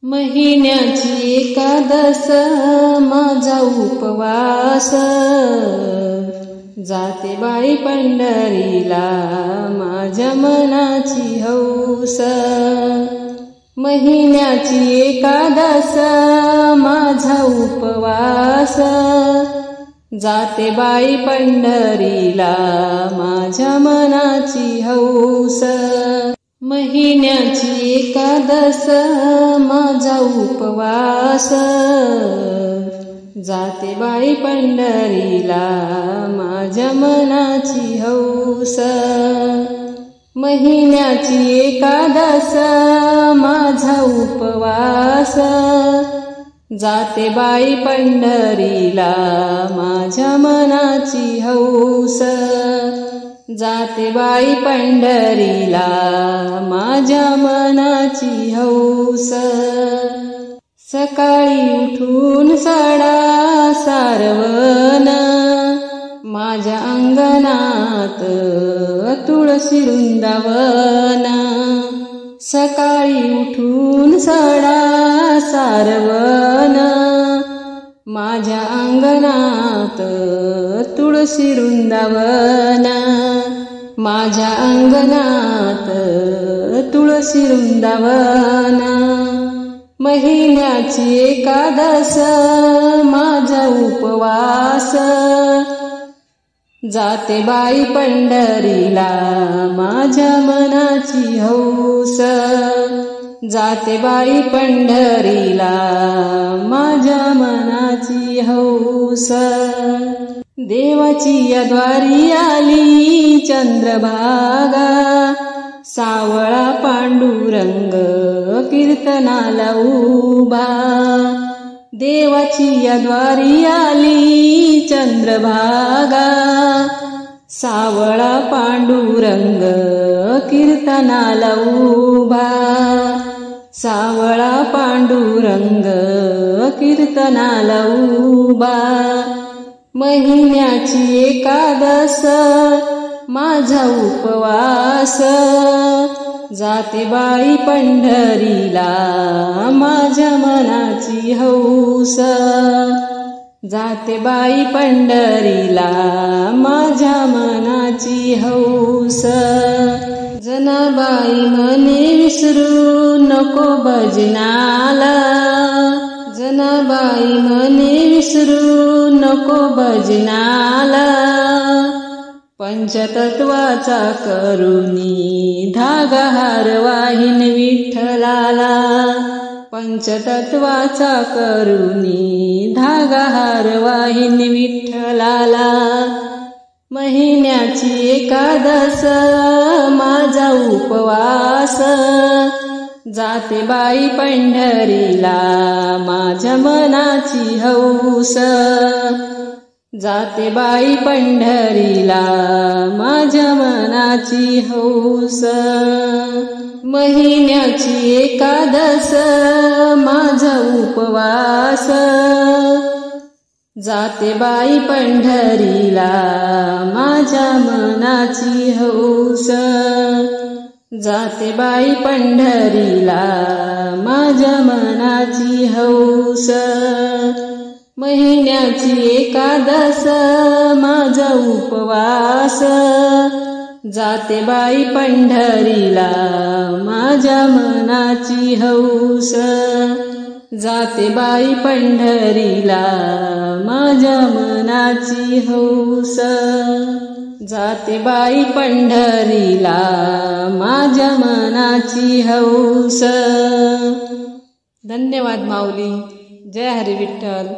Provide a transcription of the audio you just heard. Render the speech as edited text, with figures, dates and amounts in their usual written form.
महिन्याची एकादस माझा उपवास, जाते बाई पंढरीला माझ्या मनाची हौस। महिन्याची एकादस माझा उपवास, जाते बाई पंढरीला माझ्या मनाची हौस। महिन्याची एकादस माझा उपवास, जाते बाई पंढरीला माझ्या मनाची हौस। महिन्याची एकादस माझा उपवास, जाते बाई पंढरीला माझ्या मनाची हौस। जाते बाई पंढरीला माझ्या मनाची हौस। सकाळी उठून सडा सारवण, माझ्या अंगणात तुळशी वृंदावन। सकाळी उठून सडा सारवण, माझ्या अंगणात तुळशी वृंदावन। माझ्या अंगणात तुळशी वृंदावन। महिन्याची एकादस माझा उपवास, जाते बाई पंढरीला माझ्या मनाची हौस। जाते बाई पंढरीला माझ्या मनाची हौस। देवाची या द्वारी आली चंद्रभागा, सावळा पांडुरंग कीर्तनाला उभा। देवाची या द्वारी आली चंद्रभागा, सावळा पांडुरंग कीर्तनाला उभा। सावळा पांडुरंग कीर्तनाला उभा। महिन्याची एकादस माझा उपवास, जाते बाई पंढरीला माझ्या मनाची हौस। जाते बाई पंढरीला माझ्या मनाची हौस। जनाबाई म्हणे विसरू नको भजनाला, जनाबाई म्हणे विसरू नको भजनाला। पंचतत्वाचा करुणी धागा हार वाहिन विठ्ठलाला। पंचतत्वाचा करुणी धागा हार वाहिन विठ्ठलाला। महिन्याची एकादस माझा उपवास, जाते बाई पंढरीला माझ्या मनाची हौस। जाते बाई पंढरीला माझ्या मनाची हौस। महिन्याची एकादस माझा उपवास, जाते बाई पंढरीला माझ्या मनाची हौस। जाते बाई पंढरीला माझ्या मनाची हौस। महिन्याची एकादस माझा उपवास, जाते बाई पंढरीला माझ्या मनाची हौस। जाते बाई पंढरीला माझ्या मनाची हौस। जाते बाई पंढरीला माझ्या मनाची हौस। धन्यवाद माऊली। जय हरी विठ्ठल।